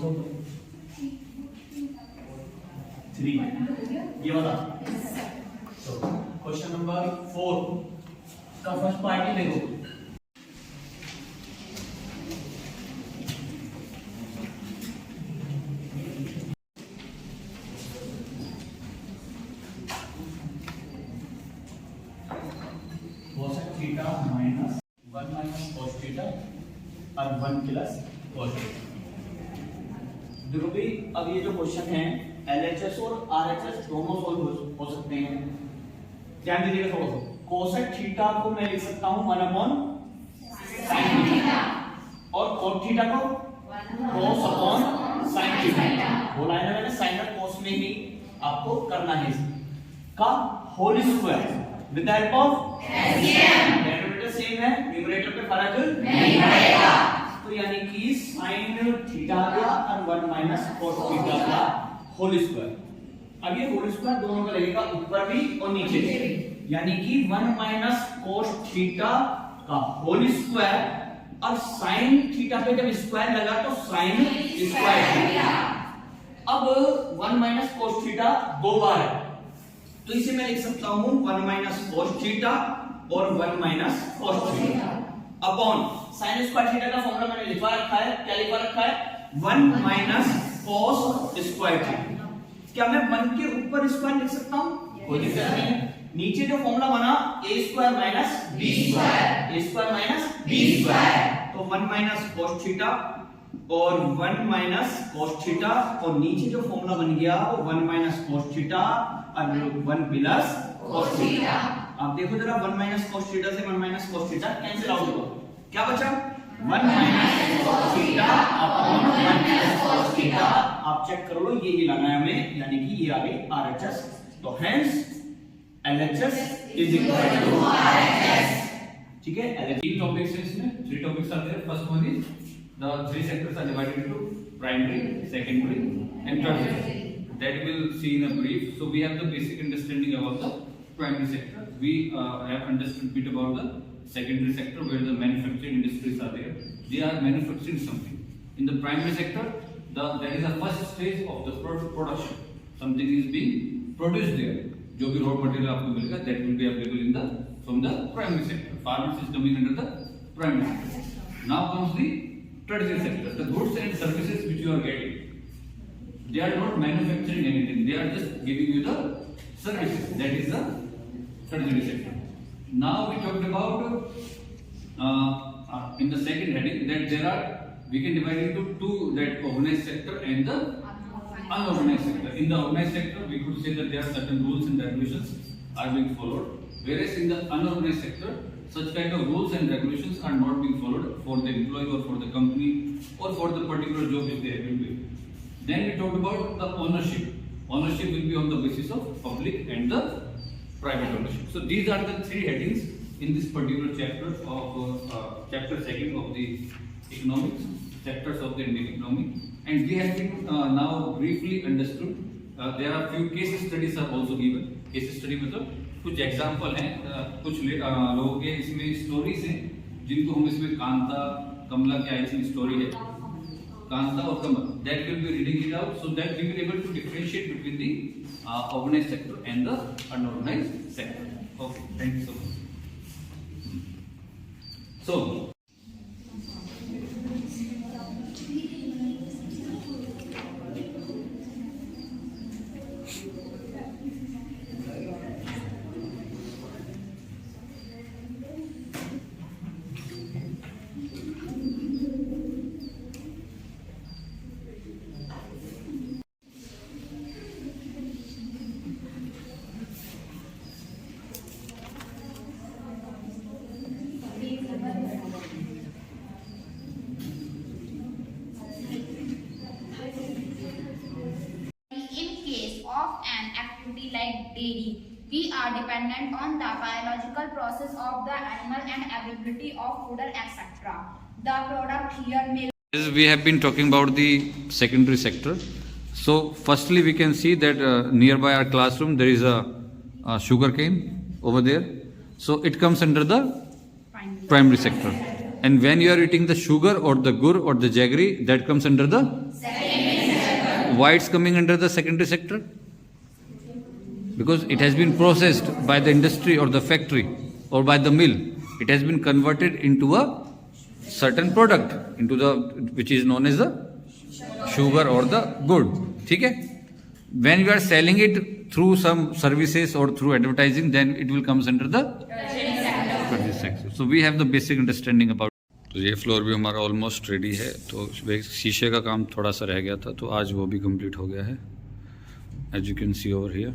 सा 3 ये वाला। तो क्वेश्चन नंबर 4 का फर्स्ट पार्ट ही देखो। cosec theta minus 1 minus cos theta और 1 प्लस cos थीटा। देखो भाई, अब ये जो क्वेश्चन है LHS और RHS दोनों सॉल्व हो सकते हैं। ध्यान दीजिएगा थोड़ा सा। cosec थीटा को मैं लिख सकता हूं 1 अपॉन sin थीटा और cos थीटा को cos अपॉन sin थीटा। बोला है ना मैंने, sin और cos में ही आपको करना है का whole square with the help of LCM। Derivative same है, न्यूमरेटर पे फर्क नहीं पड़ेगा। तो यानी कि sin थीटा आ गया और 1 माइनस cos थीटा का होल स्क्वायर। अब ये होल स्क्वायर दोनों का लगेगा, ऊपर भी और नीचे भी, यानी कि 1 माइनस cos थीटा का होल स्क्वायर और sin थीटा पे जब स्क्वायर लगा तो sin स्क्वायर थीटा। अब 1 माइनस cos थीटा दो बार है, तो इसे मैं लिख सकता हूं 1 माइनस cos थीटा और 1 minus cos theta upon sin square theta का फॉर्मूला मैंने लिखवा रखा है। क्या लिखवा रखा है? 1 माइनस cos स्क्वायर थीटा। क्या मैं 1 के ऊपर स्क्वायर लिख सकता हूं? कोई दिक्कत नहीं है। नीचे जो फॉर्मूला बना a square minus b square, a square minus b square, तो 1 माइनस cos थीटा और 1 माइनस cos थीटा, और नीचे जो फॉर्मूला बन गया वो 1 माइनस cos थीटा और 1 प्लस cos थीटा। आप देखो जरा, 1 माइनस cos थीटा से 1 minus cos theta cancel out होगा। क्या बचा? 1 minus cos theta upon 1 plus cos theta. आप चेक कर लो, ये ही लाना है हमें, यानी कि ये आ गई RHS। तो hence LHS is equal to RHS। ठीक है, तीन टॉपिक्स हैं इसमें, 3 टॉपिक्स आते हैं। First one is the 3 sectors are divided into primary, secondary and tertiary. That we'll see in a brief. So we have the basic understanding about the primary sector. We have understood bit about the secondary sector, where the manufacturing industries are there. They are manufacturing something. In the primary sector, that is the first stage of the production. Something is being produced there. जो भी raw material आपको मिलेगा, that will be available in the from the primary sector. Farmers is coming under the primary sector. Now comes the tertiary sector. The goods and services which you are getting, they are not manufacturing anything. They are just giving you the services. That is the tertiary sector. Now we talked about in the second heading that there are, we can divide into two, that organized sector and the unorganized sector. In the organized sector, we could say that there are certain rules and regulations are being followed, whereas in the unorganized sector, such kind of rules and regulations are not being followed for the employee or for the company or for the particular job which they have been doing. Then we talked about the ownership. Ownership will be on the basis of public and the private ownership. So these are the 3 headings in this particular chapter of chapter 2 of the economics, sectors of the Indian economy. And we have been now briefly understood. There are few case studies are also given. Case study मतलब कुछ example हैं, कुछ लोगों के इसमें stories हैं जिनको हम इसमें कांता कमला क्या इसमें स्टोरी है, कांता और कमल, that will be reading it out so that we will be able to differentiate between the organized sector and the unorganized sector. Okay, thank you so much. So like dairy, we are dependent on the biological process of the animal and availability of food, etc. The product here may. As we have been talking about the secondary sector, so firstly we can see that nearby our classroom there is a sugar cane over there, so it comes under the primary sector. And when you are eating the sugar or the gur or the jaggery, that comes under the secondary. why it's coming under the secondary sector? Because it has been processed by the industry or the factory or by the mill. It has been converted into a certain product, into the which is known as the sugar or the good. ठीक है? When you are selling it through some services or through advertising, then it will comes under the tertiary sector. So we have the basic understanding about. तो ये floor भी हमारा almost ready है. तो शीशे का काम थोड़ा सा रह गया था, तो आज वो भी कंप्लीट हो गया है. As you can see over here.